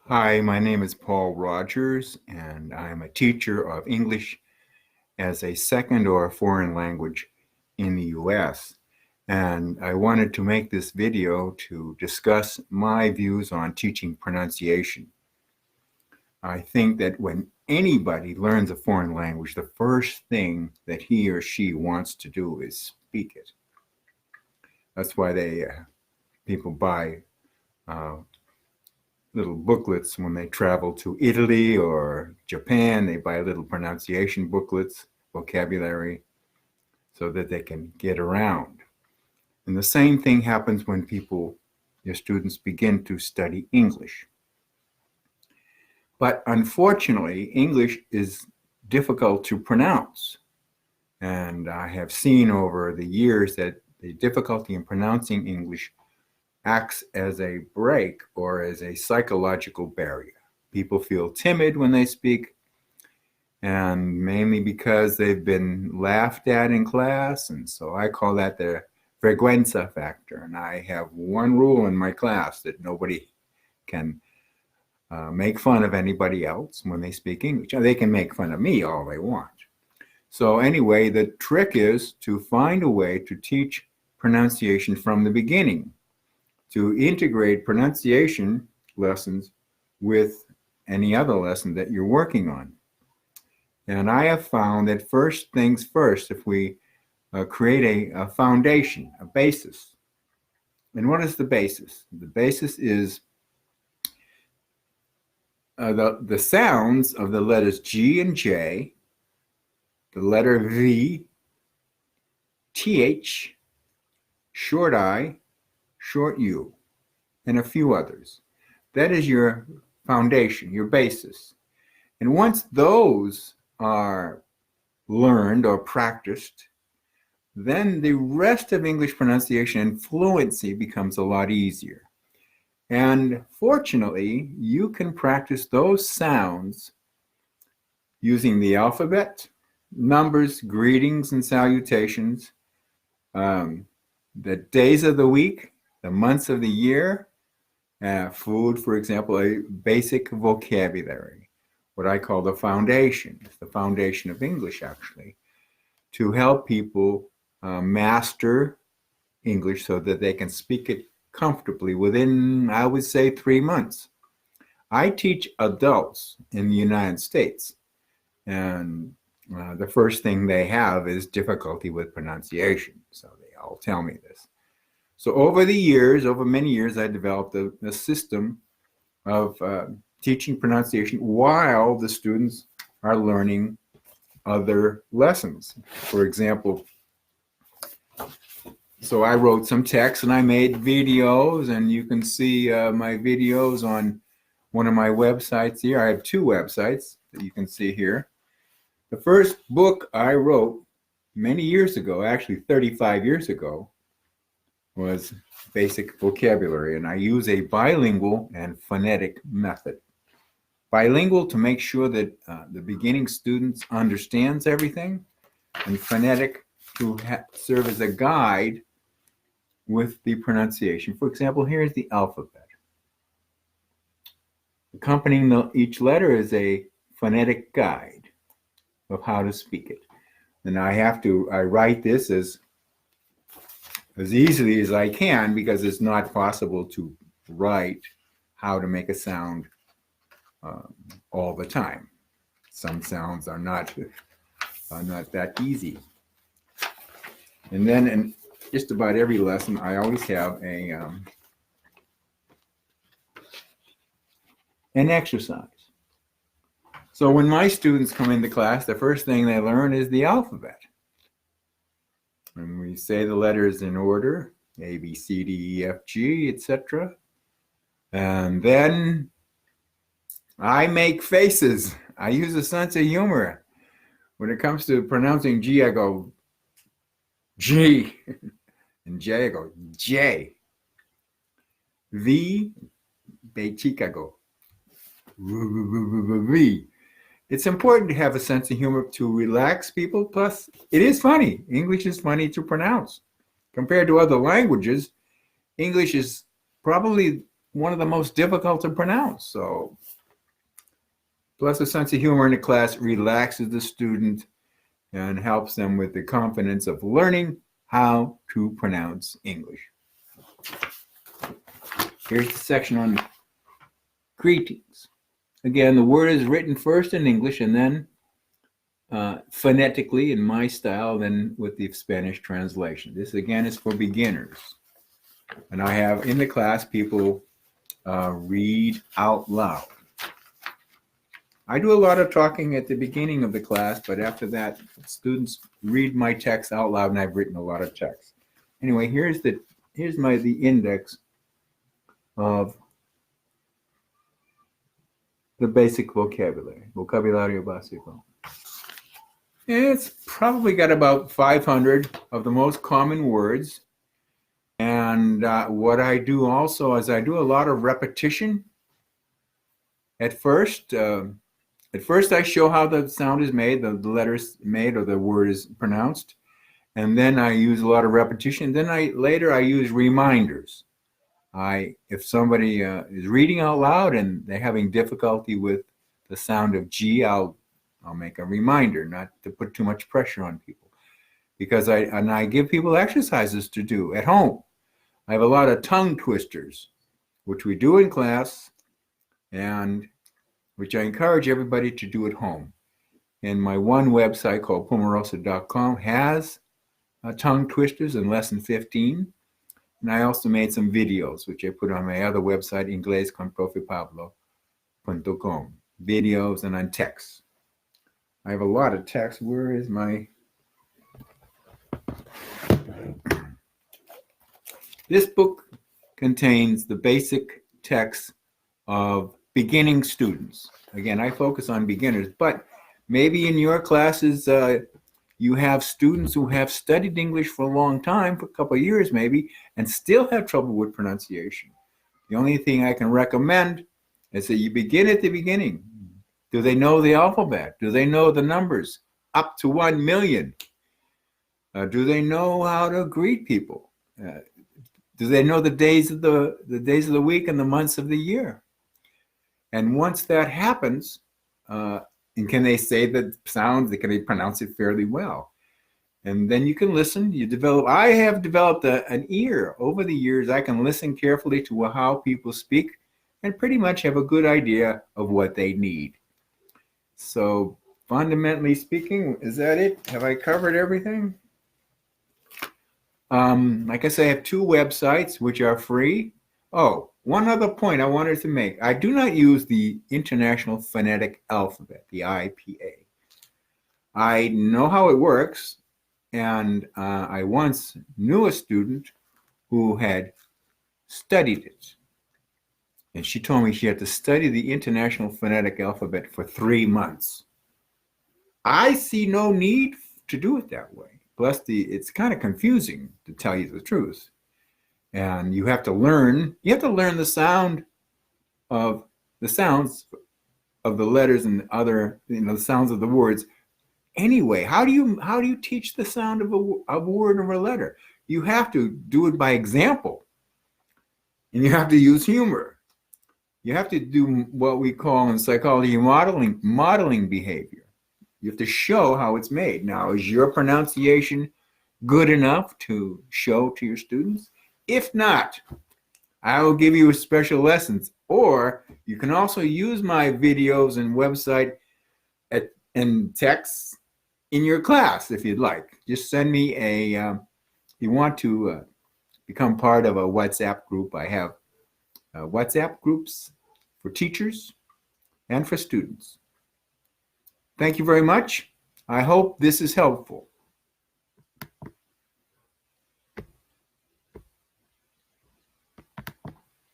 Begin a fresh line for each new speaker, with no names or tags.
Hi, my name is Paul Rogers, and I'm a teacher of English as a second or a foreign language in the US. And I wanted to make this video to discuss my views on teaching pronunciation. I think that when anybody learns a foreign language, the first thing that he or she wants to do is speak it. That's why people buy uh, little booklets when they travel to Italy or Japan. They buy little pronunciation booklets, vocabulary, so that they can get around. And the same thing happens when your students begin to study English. But unfortunately, English is difficult to pronounce. And I have seen over the years that the difficulty in pronouncing English acts as a break or as a psychological barrier. People feel timid when they speak, and mainly because they've been laughed at in class, and so I call that the vergüenza factor. And I have one rule in my class that nobody can make fun of anybody else when they speak English. They can make fun of me all they want. So anyway, the trick is to find a way to teach pronunciation from the beginning, to integrate pronunciation lessons with any other lesson that you're working on. And I have found that first things first, if we create a foundation, a basis. And what is the basis? The basis is the sounds of the letters G and J, the letter V, TH, short I, short U, and a few others. That is your foundation, your basis. And once those are learned or practiced, then the rest of English pronunciation and fluency becomes a lot easier. And fortunately, you can practice those sounds using the alphabet, numbers, greetings, and salutations, the days of the week, the months of the year, food, for example, a basic vocabulary, what I call the foundation. It's the foundation of English, actually, to help people master English so that they can speak it comfortably within, I would say, 3 months. I teach adults in the United States, and the first thing they have is difficulty with pronunciation. So they all tell me this. So over many years, I developed a system of teaching pronunciation while the students are learning other lessons. For example, so I wrote some text and I made videos, and you can see my videos on one of my websites here. I have 2 websites that you can see here. The first book I wrote many years ago, actually 35 years ago, was Basic Vocabulary, and I use a bilingual and phonetic method. Bilingual to make sure that the beginning students understands everything, and phonetic to serve as a guide with the pronunciation. For example, here's the alphabet. Accompanying each letter is a phonetic guide of how to speak it. And I write this as easily as I can, because it's not possible to write how to make a sound all the time. Some sounds are not that easy. And then in just about every lesson, I always have an exercise. So when my students come into class, the first thing they learn is the alphabet. And we say the letters in order, A, B, C, D, E, F, G, etc. And then I make faces. I use a sense of humor. When it comes to pronouncing G, I go G. And J, I go J. V, Bechica, I go V. It's important to have a sense of humor to relax people. Plus, it is funny. English is funny to pronounce. Compared to other languages, English is probably one of the most difficult to pronounce. So, plus a sense of humor in the class relaxes the student and helps them with the confidence of learning how to pronounce English. Here's the section on greetings. Again, the word is written first in English and then phonetically in my style, then with the Spanish translation. This again is for beginners. And I have in the class people read out loud. I do a lot of talking at the beginning of the class, but after that, students read my text out loud, and I've written a lot of text. Anyway, here's the index of the basic vocabulary, vocabulario básico. It's probably got about 500 of the most common words. And what I do also is I do a lot of repetition. At first I show how the sound is made, the letters made, or the word is pronounced. And then I use a lot of repetition. Then later I use reminders. If somebody is reading out loud and they're having difficulty with the sound of G, I'll make a reminder not to put too much pressure on people, because I give people exercises to do at home. I have a lot of tongue twisters, which we do in class, and which I encourage everybody to do at home. And my one website called pumarosa.com has tongue twisters in lesson 15. And I also made some videos, which I put on my other website, inglesconprofepablo.com. Videos and on text. I have a lot of text. Where is my... This book contains the basic text of beginning students. Again, I focus on beginners, but maybe in your classes, you have students who have studied English for a long time, for a couple of years maybe, and still have trouble with pronunciation. The only thing I can recommend is that you begin at the beginning. Do they know the alphabet? Do they know the numbers up to 1 million? Do they know how to greet people? Do they know the days of the week and the months of the year? And once that happens, and can they say the sounds? Can they pronounce it fairly well? And then you can listen. I have developed an ear over the years. I can listen carefully to how people speak and pretty much have a good idea of what they need. So fundamentally speaking, is that it? Have I covered everything? Like I say, I have 2 websites which are free. Oh, one other point I wanted to make. I do not use the International Phonetic Alphabet, the IPA. I know how it works, and I once knew a student who had studied it. And she told me she had to study the International Phonetic Alphabet for 3 months. I see no need to do it that way. Plus, it's kind of confusing, to tell you the truth. And you have to learn the sounds of the letters and other, the sounds of the words. Anyway, how do you teach the sound of a word or a letter? You have to do it by example, and you have to use humor. You have to do what we call in psychology modeling behavior. You have to show how it's made. Now, is your pronunciation good enough to show to your students? If not, I will give you special lessons, or you can also use my videos and website and texts in your class if you'd like. Just send me if you want to become part of a WhatsApp group. I have WhatsApp groups for teachers and for students. Thank you very much. I hope this is helpful.